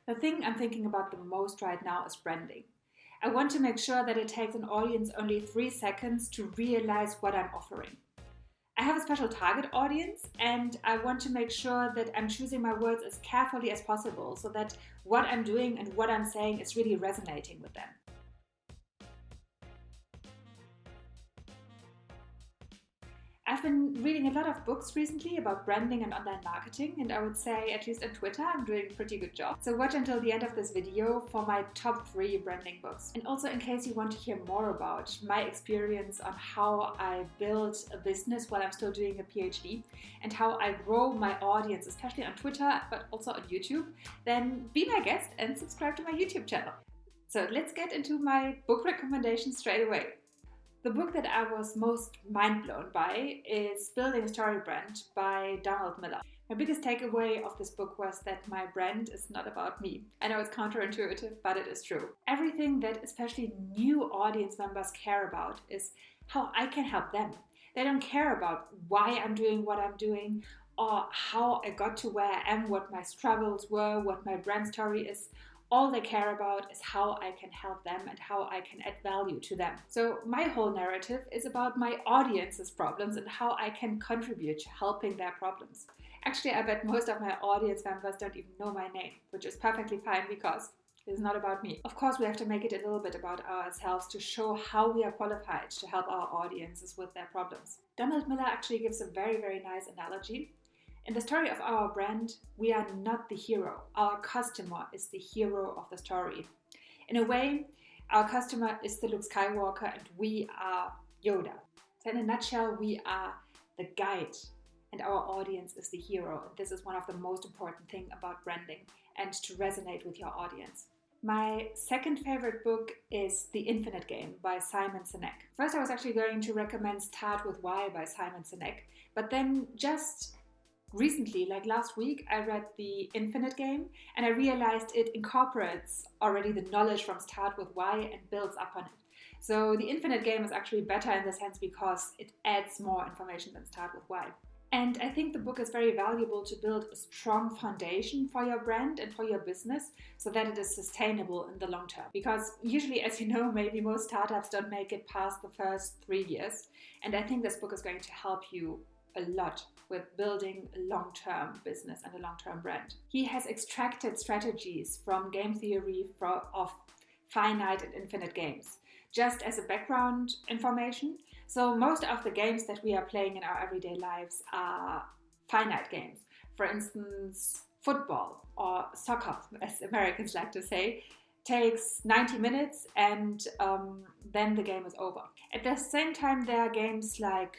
The thing I'm thinking about the most right now is branding. I want to make sure that it takes an audience only 3 seconds to realize what I'm offering. I have a special target audience and I want to make sure that I'm choosing my words as carefully as possible so that what I'm doing and what I'm saying is really resonating with them. I've been reading a lot of books recently about branding and online marketing, and I would say, at least on Twitter, I'm doing a pretty good job. So watch until the end of this video for my top 3 branding books. And also in case you want to hear more about my experience on how I built a business while I'm still doing a PhD and how I grow my audience, especially on Twitter, but also on YouTube, then be my guest and subscribe to my YouTube channel. So let's get into my book recommendations straight away. The book that I was most mind-blown by is Building a Story Brand by Donald Miller. My biggest takeaway of this book was that my brand is not about me. I know it's counterintuitive, but it is true. Everything that especially new audience members care about is how I can help them. They don't care about why I'm doing what I'm doing or how I got to where I am, what my struggles were, what my brand story is. All they care about is how I can help them and how I can add value to them. So my whole narrative is about my audience's problems and how I can contribute to helping their problems. Actually, I bet most of my audience members don't even know my name, which is perfectly fine because it's not about me. Of course, we have to make it a little bit about ourselves to show how we are qualified to help our audiences with their problems. Donald Miller actually gives a very, very nice analogy. In the story of our brand, we are not the hero. Our customer is the hero of the story. In a way, our customer is the Luke Skywalker and we are Yoda. So in a nutshell, we are the guide and our audience is the hero. This is one of the most important things about branding and to resonate with your audience. My second favorite book is The Infinite Game by Simon Sinek. First, I was actually going to recommend Start With Why by Simon Sinek, but then just recently, like last week, I read The Infinite Game and I realized it incorporates already the knowledge from Start With Why and builds up on it. So The Infinite Game is actually better in the sense because it adds more information than Start With Why. And I think the book is very valuable to build a strong foundation for your brand and for your business so that it is sustainable in the long term. Because usually, as you know, maybe most startups don't make it past the first 3 years. And I think this book is going to help you a lot with building a long-term business and a long-term brand. He has extracted strategies from game theory of finite and infinite games, just as a background information. So most of the games that we are playing in our everyday lives are finite games. For instance, football or soccer, as Americans like to say, takes 90 minutes and then the game is over. At the same time, there are games like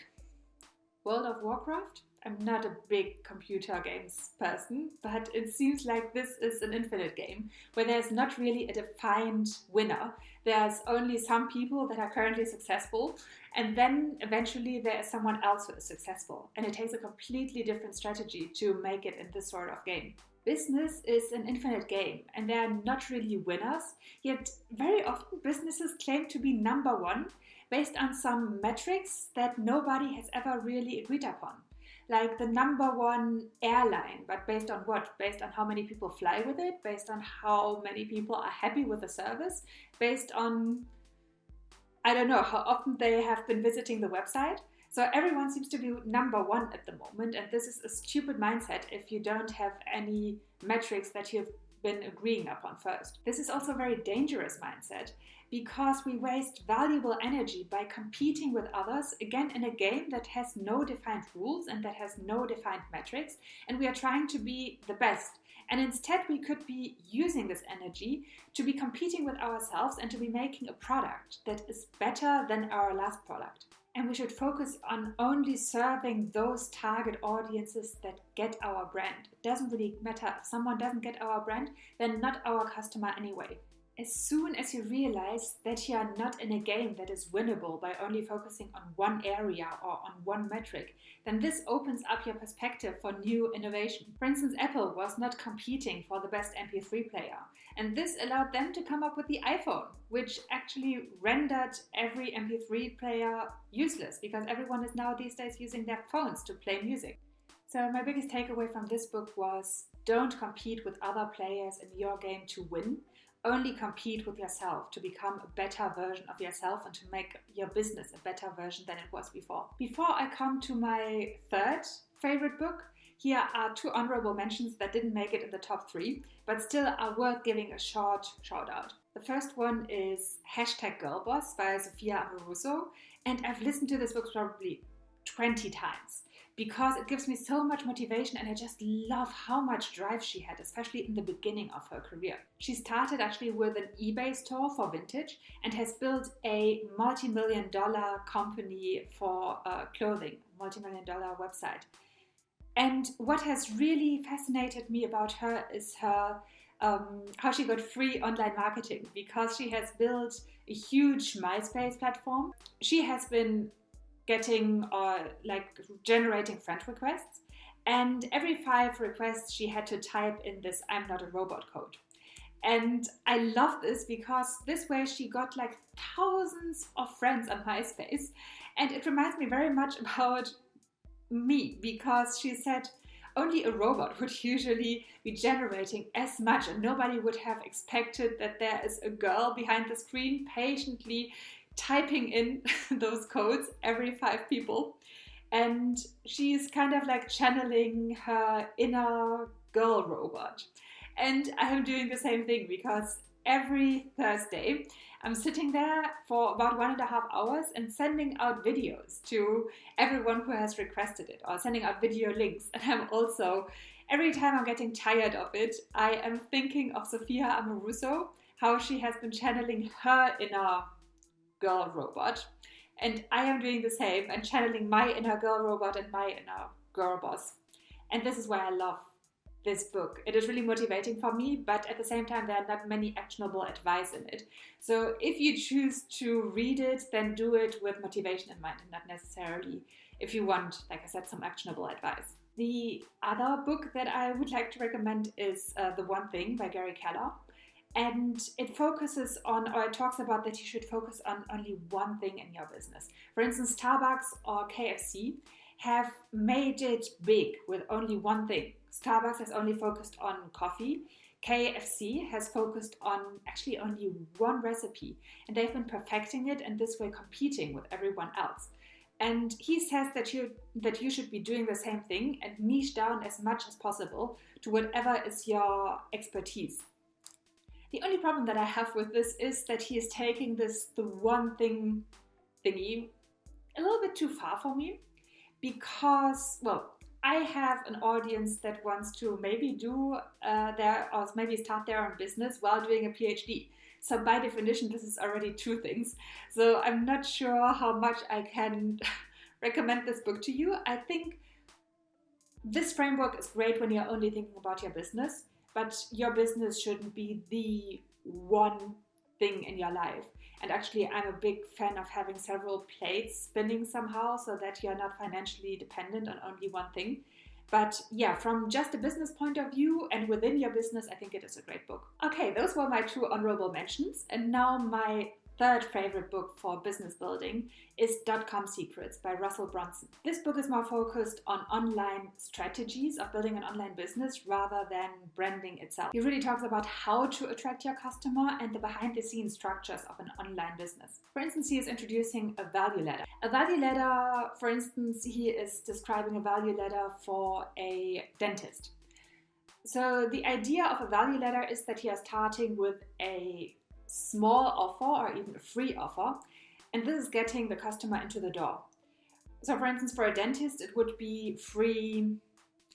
World of Warcraft. I'm not a big computer games person, but it seems like this is an infinite game where there's not really a defined winner. There's only some people that are currently successful, and then eventually there is someone else who is successful. And it takes a completely different strategy to make it in this sort of game. Business is an infinite game, and there are not really winners, yet very often businesses claim to be number one based on some metrics that nobody has ever really agreed upon. Like the number one airline, but based on what? Based on how many people fly with it, based on how many people are happy with the service, based on, I don't know, how often they have been visiting the website. So everyone seems to be number one at the moment, and this is a stupid mindset if you don't have any metrics that you've been agreeing upon first. This is also a very dangerous mindset because we waste valuable energy by competing with others, again in a game that has no defined rules and that has no defined metrics, and we are trying to be the best. And instead we could be using this energy to be competing with ourselves and to be making a product that is better than our last product. And we should focus on only serving those target audiences that get our brand. It doesn't really matter if someone doesn't get our brand, then not our customer anyway. As soon as you realize that you are not in a game that is winnable by only focusing on one area or on one metric, then this opens up your perspective for new innovation. For instance, Apple was not competing for the best MP3 player, and this allowed them to come up with the iPhone, which actually rendered every MP3 player useless because everyone is now these days using their phones to play music. So my biggest takeaway from this book was don't compete with other players in your game to win. Only compete with yourself to become a better version of yourself and to make your business a better version than it was before. Before I come to my third favorite book, here are 2 honorable mentions that didn't make it in the top 3, but still are worth giving a short shout out. The first one is #Girlboss by Sophia Amoruso, and I've listened to this book probably 20 times because it gives me so much motivation, and I just love how much drive she had, especially in the beginning of her career. She started actually with an eBay store for vintage and has built a multi-million-dollar company for clothing, multi-million-dollar website. And what has really fascinated me about her is her how she got free online marketing, because she has built a huge MySpace platform. She has been getting generating friend requests, and every 5 requests she had to type in this "I'm not a robot" code. And I love this because this way she got like thousands of friends on MySpace, and it reminds me very much about me, because she said only a robot would usually be generating as much, and nobody would have expected that there is a girl behind the screen patiently typing in those codes every 5 people. And she's kind of like channeling her inner girl robot. And I'm doing the same thing, because every Thursday I'm sitting there for about 1.5 hours and sending out videos to everyone who has requested it, or sending out video links. And I'm also, every time I'm getting tired of it, I am thinking of Sophia Amoruso, how she has been channeling her inner girl robot. And I am doing the same and channeling my inner girl robot and my inner girl boss. And this is why I love this book. It is really motivating for me, but at the same time there are not many actionable advice in it. So if you choose to read it, then do it with motivation in mind, and not necessarily if you want, like I said, some actionable advice. The other book that I would like to recommend is The One Thing by Gary Keller. And it focuses on, or it talks about that you should focus on only one thing in your business. For instance, Starbucks or KFC have made it big with only one thing. Starbucks has only focused on coffee. KFC has focused on actually only one recipe, and they've been perfecting it and this way competing with everyone else. And he says that you should be doing the same thing and niche down as much as possible to whatever is your expertise. The only problem that I have with this is that he is taking the one thing thingy a little bit too far for me, because, well, I have an audience that wants to maybe maybe start their own business while doing a PhD. So by definition, this is already 2 things. So I'm not sure how much I can recommend this book to you. I think this framework is great when you're only thinking about your business, but your business shouldn't be the one thing in your life. And actually, I'm a big fan of having several plates spinning somehow, so that you're not financially dependent on only one thing. But yeah, from just a business point of view and within your business, I think it is a great book. Okay, those were my 2 honorable mentions. And now my third favorite book for business building is .com Secrets by Russell Brunson. This book is more focused on online strategies of building an online business rather than branding itself. He really talks about how to attract your customer and the behind-the-scenes structures of an online business. For instance, he is introducing a value ladder. A value ladder, for instance, he is describing a value ladder for a dentist. So the idea of a value ladder is that you are starting with a small offer or even a free offer, and this is getting the customer into the door. So for instance, for a dentist, it would be free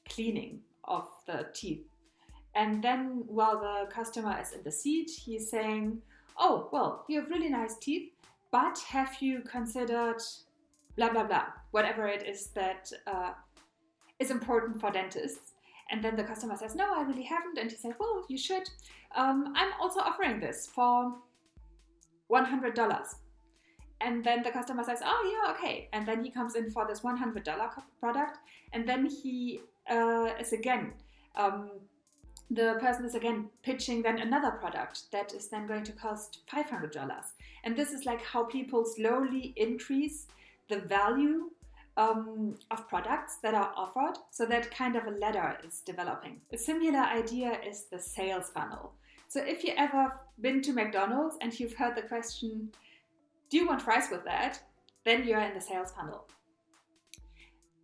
cleaning of the teeth. And then while the customer is in the seat, he's saying, oh, well, you have really nice teeth, but have you considered blah, blah, blah, whatever it is that is important for dentists. And then the customer says, no, I really haven't. And he says, well, you should. I'm also offering this for $100. And then the customer says, oh, yeah, okay. And then he comes in for this $100 product. And then he is again, the person is again pitching then another product that is then going to cost $500. And this is like how people slowly increase the value of products that are offered, so that kind of a ladder is developing. A similar idea is the sales funnel. So if you ever been to McDonald's and you've heard the question, do you want fries with that? Then you're in the sales funnel.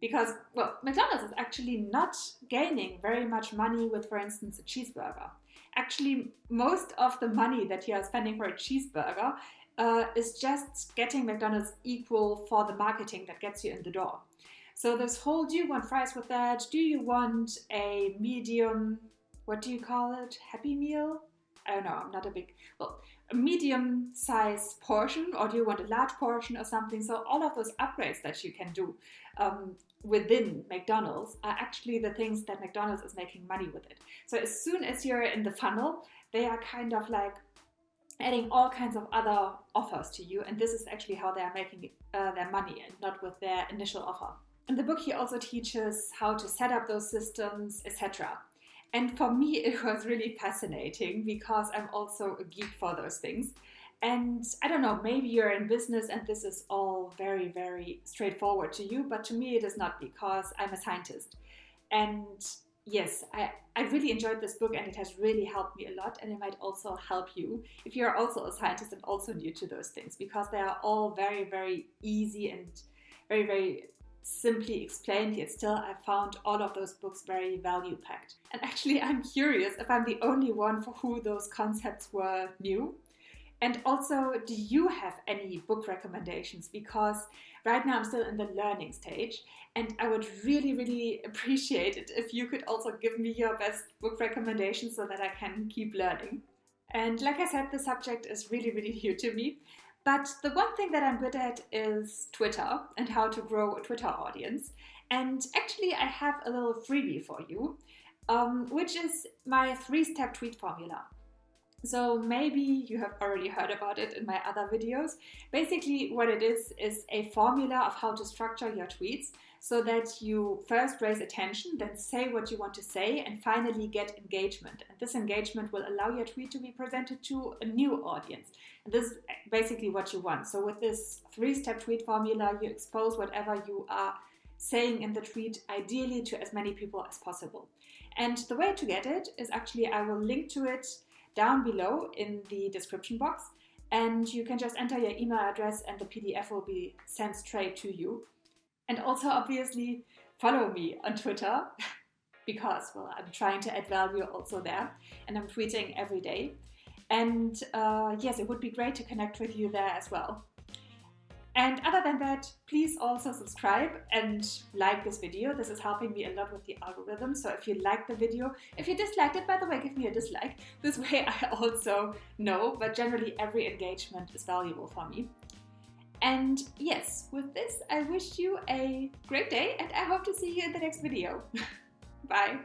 Because, well, McDonald's is actually not gaining very much money with, for instance, a cheeseburger. Actually, most of the money that you are spending for a cheeseburger is just getting McDonald's equal for the marketing that gets you in the door. So this whole, do you want fries with that? Do you want a medium, what do you call it? Happy Meal? I don't know, I'm not a big, well, a medium size portion, or do you want a large portion or something? So all of those upgrades that you can do within McDonald's are actually the things that McDonald's is making money with it. So as soon as you're in the funnel, they are kind of like adding all kinds of other offers to you, and this is actually how they are making their money, and not with their initial offer. In the book, he also teaches how to set up those systems, etc. And for me, it was really fascinating because I'm also a geek for those things. And I don't know, maybe you're in business and this is all very, very straightforward to you, but to me it is not, because I'm a scientist. And yes, I really enjoyed this book, and it has really helped me a lot, and it might also help you if you're also a scientist and also new to those things, because they are all very, very easy and very, very simply explained, yet still I found all of those books very value-packed. And actually I'm curious if I'm the only one for who those concepts were new. And also, do you have any book recommendations? Because right now I'm still in the learning stage, and I would really, really appreciate it if you could also give me your best book recommendations so that I can keep learning. And like I said, the subject is really, really new to me. But the one thing that I'm good at is Twitter and how to grow a Twitter audience. And actually, I have a little freebie for you, which is my 3-step tweet formula. So maybe you have already heard about it in my other videos. Basically, what it is a formula of how to structure your tweets so that you first raise attention, then say what you want to say, and finally get engagement. And this engagement will allow your tweet to be presented to a new audience. And this is basically what you want. So with this 3-step tweet formula, you expose whatever you are saying in the tweet, ideally to as many people as possible. And the way to get it is actually, I will link to it down below in the description box, and you can just enter your email address and the PDF will be sent straight to you. And also obviously follow me on Twitter because, well, I'm trying to add value also there, and I'm tweeting every day. And yes, it would be great to connect with you there as well. And other than that, please also subscribe and like this video. This is helping me a lot with the algorithm. So if you liked the video, if you disliked it, by the way, give me a dislike. This way I also know, but generally every engagement is valuable for me. And yes, with this, I wish you a great day, and I hope to see you in the next video. Bye.